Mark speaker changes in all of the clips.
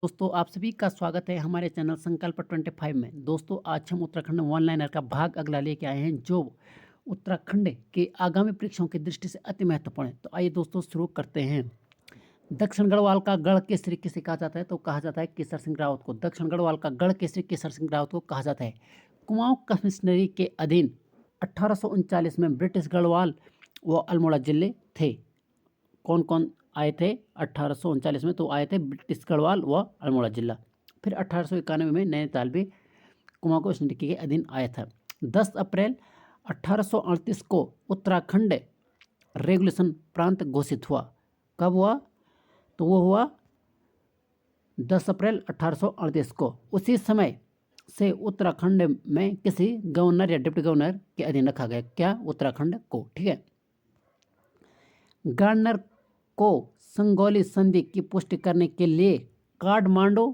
Speaker 1: दोस्तों आप सभी का स्वागत है हमारे चैनल संकल्प 25 में। दोस्तों आज हम उत्तराखंड वन लाइनर का भाग अगला लेके आए हैं जो उत्तराखंड के आगामी परीक्षाओं की दृष्टि से अति महत्वपूर्ण है। तो आइए दोस्तों शुरू करते हैं। दक्षिण गढ़वाल का गढ़ केसरी किसे कहा जाता है? तो कहा जाता है केसर सिंह रावत को। दक्षिण गढ़वाल का गढ़ केसरी केसर सिंह रावत को कहा जाता है। कुमाऊं कमिश्नरी के अधीन 1839 में ब्रिटिश गढ़वाल व अल्मोड़ा जिले थे। कौन कौन आए थे 1839 में? तो आए थे ब्रिटिश गढ़वाल व अल्मोड़ा जिला। फिर 1891 में नैनीताल भी कुमाऊं कमिश्नरी के अधीन आया था। 10 अप्रैल 1838 को उत्तराखंड रेगुलेशन प्रांत घोषित हुआ। कब हुआ? तो वो हुआ 10 अप्रैल 1838 को। उसी समय से उत्तराखंड में किसी गवर्नर या डिप्टी गवर्नर के अधीन रखा गया। क्या? उत्तराखंड को। ठीक है। गार्डनर को संगोली संधि की पुष्टि करने के लिए काठमांडू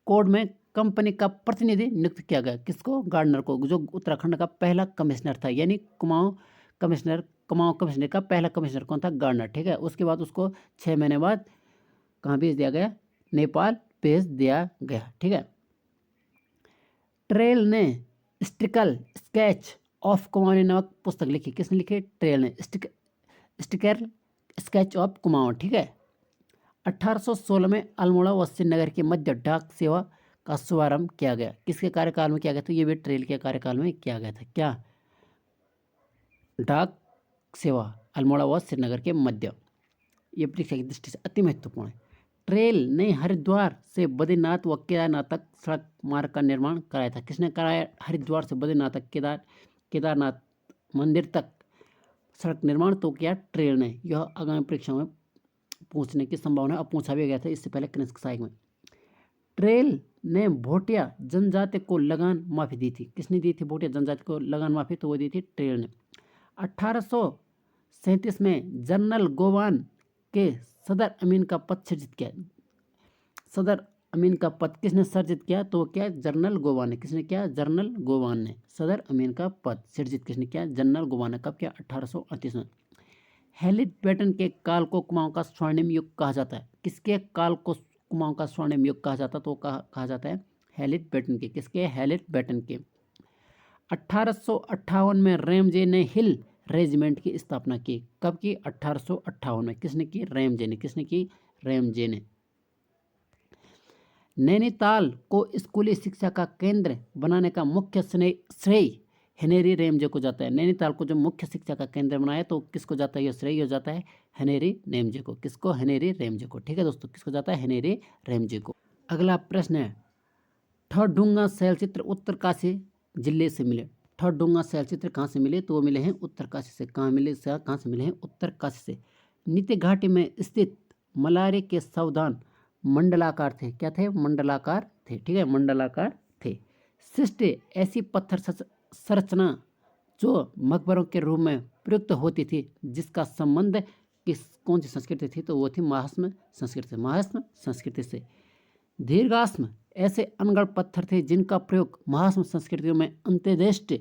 Speaker 1: कोड में कंपनी का प्रतिनिधि नियुक्त किया गया। किसको? गार्डनर को, जो उत्तराखंड का पहला कमिश्नर था। यानी कुमाऊं कमिश्नर का पहला कमिश्नर कौन था? गार्डनर। ठीक है। उसके बाद उसको 6 महीने बाद कहाँ भेज दिया गया? नेपाल भेज दिया गया। ठीक है। ट्रेल ने स्टिकल स्केच ऑफ कुमाऊं नामक पुस्तक लिखी। किसने लिखी? ट्रेल ने स्टिकर स्केच ऑफ कुमाऊं। ठीक है। 1816 में अल्मोड़ा व श्रीनगर के मध्य डाक सेवा का शुभारंभ किया गया। किसके कार्यकाल में किया गया? तो ये भी ट्रेल के कार्यकाल में किया गया था। क्या? डाक सेवा अल्मोड़ा व श्रीनगर के मध्य। ये परीक्षा की दृष्टि से अति महत्वपूर्ण है। ट्रेल ने हरिद्वार से बद्रीनाथ व केदारनाथ तक सड़क मार्ग का निर्माण कराया था। किसने कराया? हरिद्वार से बद्रीनाथ तक केदारनाथ मंदिर तक सड़क निर्माण तो किया ट्रेल ने। यह आगामी परीक्षा में पूछने की संभावना, अब पूछा भी गया था इससे पहले कनिष्क सहायक में। ट्रेल ने भोटिया जनजाति को लगान माफी दी थी। किसने दी थी भोटिया जनजाति को लगान माफी? तो वो दी थी ट्रेल ने। 1837 में जनरल गोवान के सदर अमीन का पद सृजित किया। सदर अमीन का पद किसने सृजित किया? तो क्या? जनरल गोवान ने। किसने किया? जनरल गोवान ने। सदर अमीन का पद सृजित किसने किया? जनरल गोवान ने। कब किया? 1838 में। हेलिट बैटन के काल को कुमाऊं का स्वर्णिम युग कहा जाता है। किसके काल को कुमाऊं का स्वर्णिम युग कहा जाता? तो कहा जाता है हेलिट बैटन के। किसके? हेलिट बैटन के। 1858 में रैमजे ने हिल रेजिमेंट की स्थापना की। कब की? 1858 में। किसने की? रैमजे ने। किसने की? रैमजे ने। नैनीताल को स्कूली शिक्षा का केंद्र बनाने का मुख्य श्रेय हेनरी रैमजे को जाता है। नैनीताल को जो मुख्य शिक्षा का केंद्र बनाया तो किसको जाता है? यह श्रेय हो जाता है हेनरी रैमजे को। किसको? हेनरी रैमजे को। ठीक है दोस्तों, किसको जाता है? हेनरी रैमजे को। अगला प्रश्न है, ठडुंगा शैलचित्र उत्तरकाशी जिले से मिले। ठडुंगा शैलचित्र कहाँ से मिले? तो वो मिले हैं उत्तरकाशी से। कहाँ मिले? कहाँ से मिले हैं? उत्तरकाशी से। नीति घाटी में स्थित मलारी के सावधान मंडलाकार थे। क्या थे? मंडलाकार थे। ठीक है, मंडलाकार थे। शिष्ट ऐसी पत्थर संरचना जो मकबरों के रूप में प्रयुक्त होती थी, जिसका संबंध कौन सी संस्कृति थी? तो वो थी महास्म संस्कृति। महास्म संस्कृति से। दीर्घास्म ऐसे अनगढ़ पत्थर थे जिनका प्रयोग महास्म संस्कृतियों में अंत्येष्टि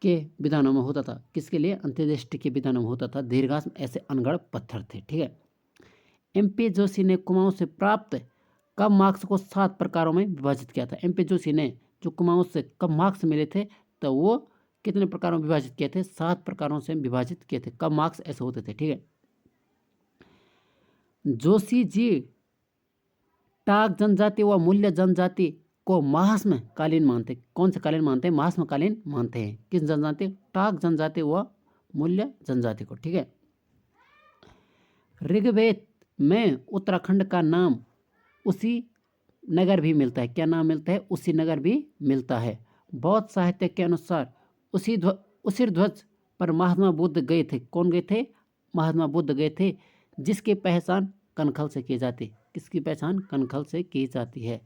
Speaker 1: के विधानों में होता था। किसके लिए? अंत्येष्टि के विधानों में होता था। दीर्घास्म ऐसे अनगढ़ पत्थर थे। ठीक है। MP जोशी ने कुमाऊं से प्राप्त कब मार्क्स को 7 प्रकारों में विभाजित किया था। MP जोशी ने जो कुमाऊं से कब मार्क्स मिले थे तो वो कितने प्रकारों में विभाजित किए थे? 7 प्रकारों से विभाजित किए थे। कब मार्क्स ऐसे होते थे। ठीक है। जोशी जी टाक जनजाति व मूल्य जनजाति को महास्म कालीन मानते। कौन से कालीन मानते हैं? महास्म कालीन मानते हैं। किस जनजाति? टाक जनजाति व मूल्य जनजाति को। ठीक है। ऋग्वेद में उत्तराखंड का नाम उसी नगर भी मिलता है। क्या नाम मिलता है? उसी नगर भी मिलता है। बौद्ध साहित्य के अनुसार उसी ध्वज पर महात्मा बुद्ध गए थे। कौन गए थे? महात्मा बुद्ध गए थे, जिसकी पहचान कनखल से की जाती। किसकी पहचान? कनखल से की जाती है।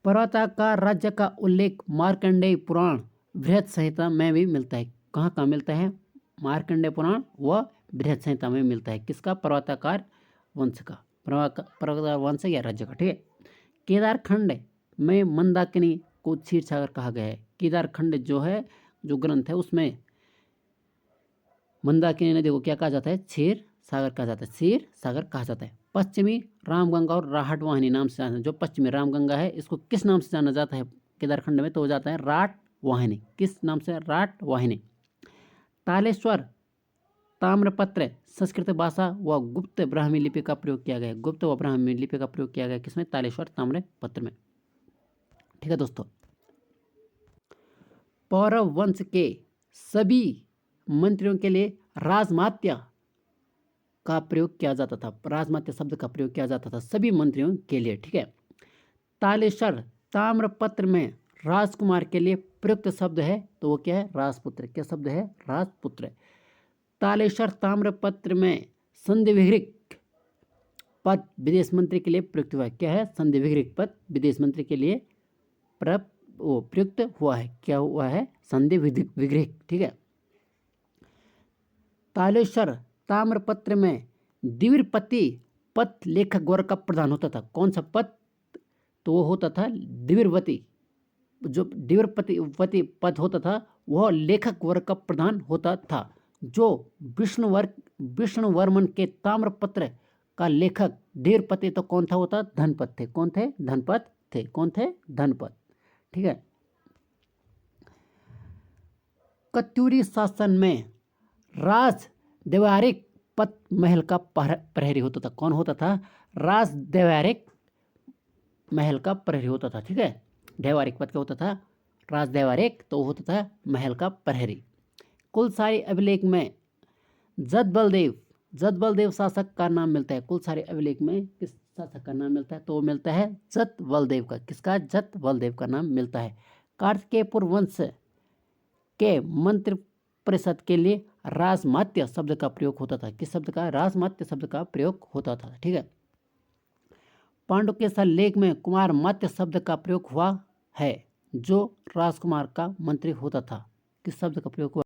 Speaker 1: पर्वताकार राज्य का उल्लेख मार्कंडेय पुराण बृहत संहिता में भी मिलता है। कहाँ कहाँ मिलता है? मार्कंडेय पुराण व बृहत संहिता में मिलता है। किसका? पर्वताकार वंश का। पर्वताकार वंश या राज्य का। ठीक है। केदारखंड में मंदाकिनी को क्षीर सागर कहा गया है। केदारखंड जो है, जो ग्रंथ है, उसमें मंदाकिनी नदी को क्या कहा जाता है? क्षीर सागर कहा जाता है। क्षीर सागर कहा जाता है। पश्चिमी रामगंगा और राहट वाहिनी नाम से जाना, जो पश्चिमी रामगंगा है इसको किस नाम से जाना जाता है केदारखंड में, तो हो जाता है राट वाहिनी। किस नाम से? राट वाहिनी। तालेश्वर ताम्रपत्र संस्कृत भाषा व गुप्त ब्राह्मी लिपि का प्रयोग किया गया है। गुप्त व ब्राह्मी लिपि का प्रयोग किया गया किसमें? तालेश्वर ताम्रपत्र में। ठीक है दोस्तों, पौरव वंश के सभी मंत्रियों के लिए राजमात्य का प्रयोग किया जाता था। राजमात्य शब्द का प्रयोग किया जाता था सभी मंत्रियों के लिए। ठीक है, तालेश्वर ताम्रपत्र में राजकुमार के लिए प्रयुक्त शब्द है तो वो क्या है? राजपुत्र। क्या शब्द है? राजपुत्र। तालेश्वर ताम्रपत्र में संधिविग्रह पद विदेश मंत्री के लिए प्रयुक्त हुआ है। क्या है? संधिविग्रह पद विदेश मंत्री के लिए प्रयुक्त हुआ है। क्या हुआ है? संधिविग्रह। ठीक है, तालेश्वर ताम्रपत्र में द्विरपति पद लेखक वर्ग का प्रधान होता था। कौन सा पद? तो वो होता था द्विरवती। जो द्विरपति पद होता था वह लेखक वर्ग का प्रधान होता था। जो विष्णुवर्मन के ताम्रपत्र का लेखक द्विरपति तो कौन था? होता धनपत थे। कौन थे? धनपत थे। कौन थे? धनपत। ठीक है, कत्यूरी शासन में राज देवारिक पद महल का प्रहरी होता था। कौन होता था? राज देवारिक महल का प्रहरी होता था। ठीक है, देवारिक पद क्या होता था? राज देवारिक, तो होता था महल का प्रहरी। कुलसारी अभिलेख में जद बलदेव शासक का नाम मिलता है। कुलसारी अभिलेख में किस शासक का नाम मिलता है? तो वो मिलता है जत बलदेव का। किसका? जत बलदेव का नाम मिलता है। कार्तिकेयपुर वंश के मंत्री परिषद के लिए राजमात्य शब्द का प्रयोग होता था। किस शब्द का? राजमात्य शब्द का प्रयोग होता था। ठीक है, पांडुकेसर लेख में कुमार मात्य शब्द का प्रयोग हुआ है, जो राजकुमार का मंत्री होता था। किस शब्द का प्रयोग हुआ?